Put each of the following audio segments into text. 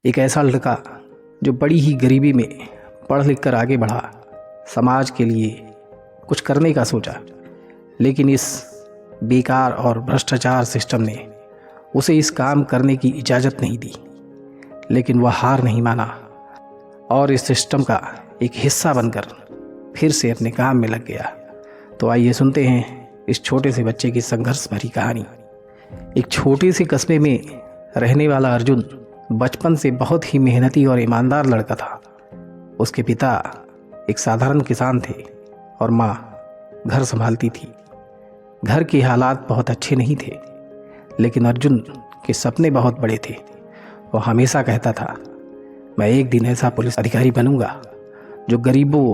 एक ऐसा लड़का जो बड़ी ही गरीबी में पढ़ लिख कर आगे बढ़ा, समाज के लिए कुछ करने का सोचा, लेकिन इस बेकार और भ्रष्टाचार सिस्टम ने उसे इस काम करने की इजाज़त नहीं दी। लेकिन वह हार नहीं माना और इस सिस्टम का एक हिस्सा बनकर फिर से अपने काम में लग गया। तो आइए सुनते हैं इस छोटे से बच्चे की संघर्ष भरी कहानी। एक छोटे से कस्बे में रहने वाला अर्जुन बचपन से बहुत ही मेहनती और ईमानदार लड़का था। उसके पिता एक साधारण किसान थे और माँ घर संभालती थी। घर के हालात बहुत अच्छे नहीं थे, लेकिन अर्जुन के सपने बहुत बड़े थे। वो हमेशा कहता था, मैं एक दिन ऐसा पुलिस अधिकारी बनूंगा जो गरीबों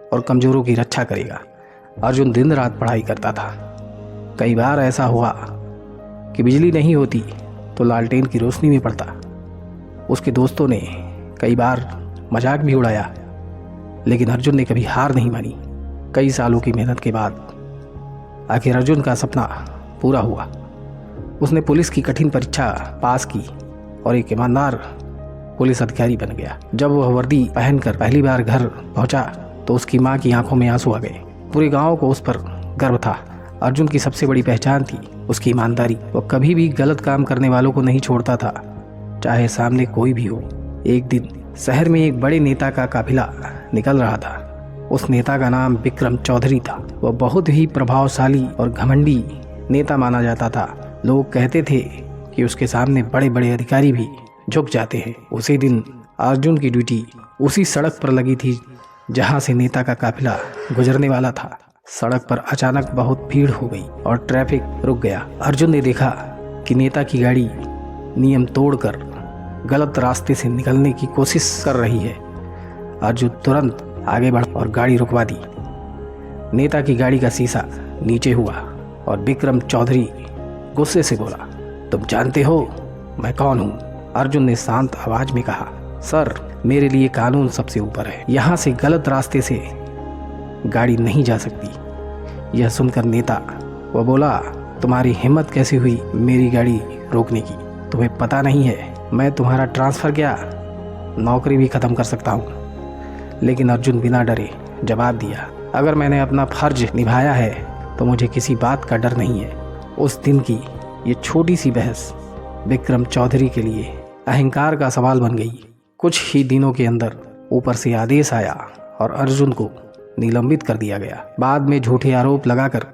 और कमज़ोरों की रक्षा करेगा। अर्जुन दिन रात पढ़ाई करता था। कई बार ऐसा हुआ कि बिजली नहीं होती तो लालटेन की रोशनी में पढ़ता। उसके दोस्तों ने कई बार मजाक भी उड़ाया, लेकिन अर्जुन ने कभी हार नहीं मानी। कई सालों की मेहनत के बाद आखिर अर्जुन का सपना पूरा हुआ। उसने पुलिस की कठिन परीक्षा पास की और एक ईमानदार पुलिस अधिकारी बन गया। जब वह वर्दी पहनकर पहली बार घर पहुंचा तो उसकी मां की आंखों में आंसू आ गए। पूरे गांव को उस पर गर्व था। अर्जुन की सबसे बड़ी पहचान थी उसकी ईमानदारी। वह कभी भी गलत काम करने वालों को नहीं छोड़ता था, चाहे सामने कोई भी हो। एक दिन शहर में एक बड़े नेता का काफिला निकल रहा था। उस नेता का नाम विक्रम चौधरी था। वह बहुत ही प्रभावशाली और घमंडी नेता माना जाता था। लोग कहते थे कि उसके सामने बड़े बड़े अधिकारी भी झुक जाते हैं। उसी दिन अर्जुन की ड्यूटी उसी सड़क पर लगी थी जहां से नेता का काफिला गुजरने वाला था। सड़क पर अचानक बहुत भीड़ हो गई और ट्रैफिक रुक गया। अर्जुन ने देखा कि नेता की गाड़ी नियम तोड़कर गलत रास्ते से निकलने की कोशिश कर रही है। अर्जुन तुरंत आगे बढ़ और गाड़ी रुकवा दी। नेता की गाड़ी का शीशा नीचे हुआ और विक्रम चौधरी गुस्से से बोला, तुम जानते हो मैं कौन हूँ? अर्जुन ने शांत आवाज में कहा, सर मेरे लिए कानून सबसे ऊपर है। यहाँ से गलत रास्ते से गाड़ी नहीं जा सकती। यह सुनकर नेता वो बोला, तुम्हारी हिम्मत कैसे हुई मेरी गाड़ी रोकने की? तुम्हें पता नहीं है मैं तुम्हारा ट्रांसफ़र क्या नौकरी भी ख़त्म कर सकता हूँ? लेकिन अर्जुन बिना डरे जवाब दिया, अगर मैंने अपना फर्ज निभाया है तो मुझे किसी बात का डर नहीं है। उस दिन की ये छोटी सी बहस विक्रम चौधरी के लिए अहंकार का सवाल बन गई। कुछ ही दिनों के अंदर ऊपर से आदेश आया और अर्जुन को निलंबित कर दिया गया। बाद में झूठे आरोप लगाकर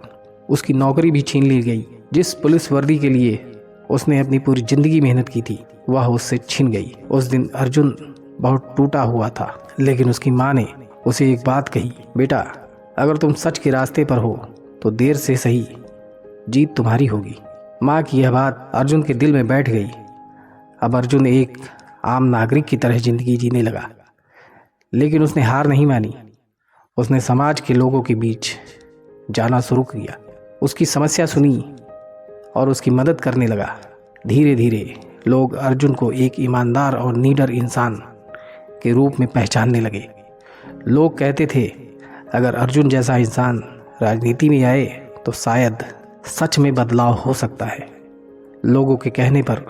उसकी नौकरी भी छीन ली गई। जिस पुलिस वर्दी के लिए उसने अपनी पूरी जिंदगी मेहनत की थी वह उससे छिन गई। उस दिन अर्जुन बहुत टूटा हुआ था, लेकिन उसकी माँ ने उसे एक बात कही, बेटा अगर तुम सच के रास्ते पर हो तो देर से सही जीत तुम्हारी होगी। माँ की यह बात अर्जुन के दिल में बैठ गई। अब अर्जुन एक आम नागरिक की तरह जिंदगी जीने लगा, लेकिन उसने हार नहीं मानी। उसने समाज के लोगों के बीच जाना शुरू किया, उसकी समस्या सुनी और उसकी मदद करने लगा। धीरे धीरे लोग अर्जुन को एक ईमानदार और निडर इंसान के रूप में पहचानने लगे। लोग कहते थे, अगर अर्जुन जैसा इंसान राजनीति में आए तो शायद सच में बदलाव हो सकता है। लोगों के कहने पर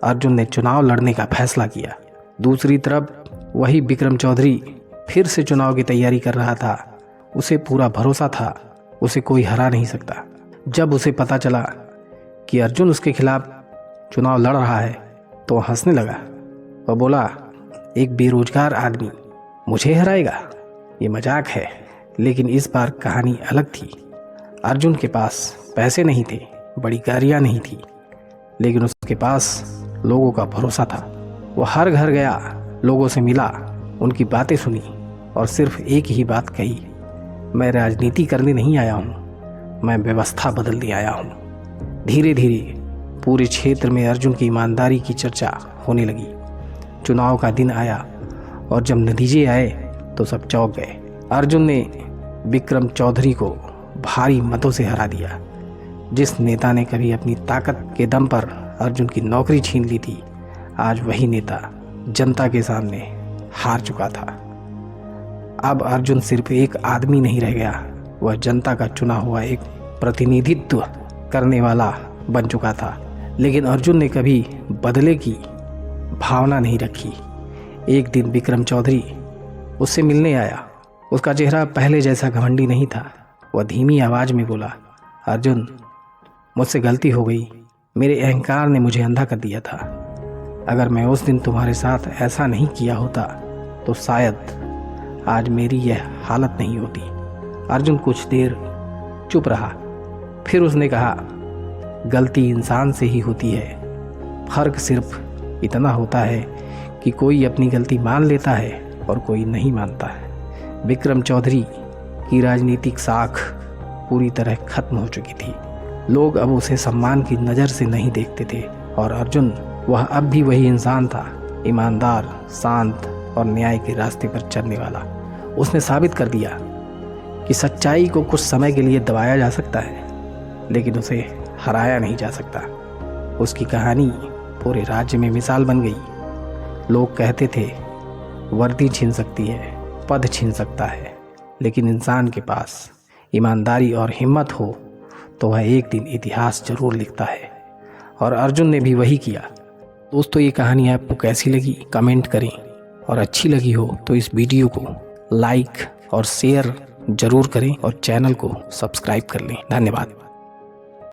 अर्जुन ने चुनाव लड़ने का फैसला किया। दूसरी तरफ वही विक्रम चौधरी फिर से चुनाव की तैयारी कर रहा था। उसे पूरा भरोसा था उसे कोई हरा नहीं सकता। जब उसे पता चला कि अर्जुन उसके खिलाफ चुनाव लड़ रहा है तो वह हंसने लगा। वह बोला, एक बेरोजगार आदमी मुझे हराएगा? ये मजाक है। लेकिन इस बार कहानी अलग थी। अर्जुन के पास पैसे नहीं थे, बड़ी गाड़ियाँ नहीं थी, लेकिन उसके पास लोगों का भरोसा था। वो हर घर गया, लोगों से मिला, उनकी बातें सुनी और सिर्फ एक ही बात कही, मैं राजनीति करने नहीं आया हूँ, मैं व्यवस्था बदलने आया हूँ। धीरे धीरे पूरे क्षेत्र में अर्जुन की ईमानदारी की चर्चा होने लगी। चुनाव का दिन आया और जब नतीजे आए तो सब चौंक गए। अर्जुन ने विक्रम चौधरी को भारी मतों से हरा दिया। जिस नेता ने कभी अपनी ताकत के दम पर अर्जुन की नौकरी छीन ली थी, आज वही नेता जनता के सामने हार चुका था। अब अर्जुन सिर्फ एक आदमी नहीं रह गया, वह जनता का चुना हुआ एक प्रतिनिधित्व करने वाला बन चुका था। लेकिन अर्जुन ने कभी बदले की भावना नहीं रखी। एक दिन विक्रम चौधरी उससे मिलने आया। उसका चेहरा पहले जैसा घमंडी नहीं था। वह धीमी आवाज़ में बोला, अर्जुन, मुझसे गलती हो गई। मेरे अहंकार ने मुझे अंधा कर दिया था। अगर मैं उस दिन तुम्हारे साथ ऐसा नहीं किया होता तो शायद आज मेरी यह हालत नहीं होती। अर्जुन कुछ देर चुप रहा, फिर उसने कहा, गलती इंसान से ही होती है। फर्क सिर्फ इतना होता है कि कोई अपनी गलती मान लेता है और कोई नहीं मानता है। विक्रम चौधरी की राजनीतिक साख पूरी तरह खत्म हो चुकी थी। लोग अब उसे सम्मान की नज़र से नहीं देखते थे और अर्जुन, वह अब भी वही इंसान था, ईमानदार, शांत और न्याय के रास्ते पर चलने वाला। उसने साबित कर दिया कि सच्चाई को कुछ समय के लिए दबाया जा सकता है, लेकिन उसे हराया नहीं जा सकता। उसकी कहानी पूरे राज्य में मिसाल बन गई। लोग कहते थे, वर्दी छीन सकती है, पद छीन सकता है, लेकिन इंसान के पास ईमानदारी और हिम्मत हो तो वह एक दिन इतिहास जरूर लिखता है। और अर्जुन ने भी वही किया। दोस्तों, ये कहानी आपको कैसी लगी कमेंट करें, और अच्छी लगी हो तो इस वीडियो को लाइक और शेयर जरूर करें और चैनल को सब्सक्राइब कर लें। धन्यवाद।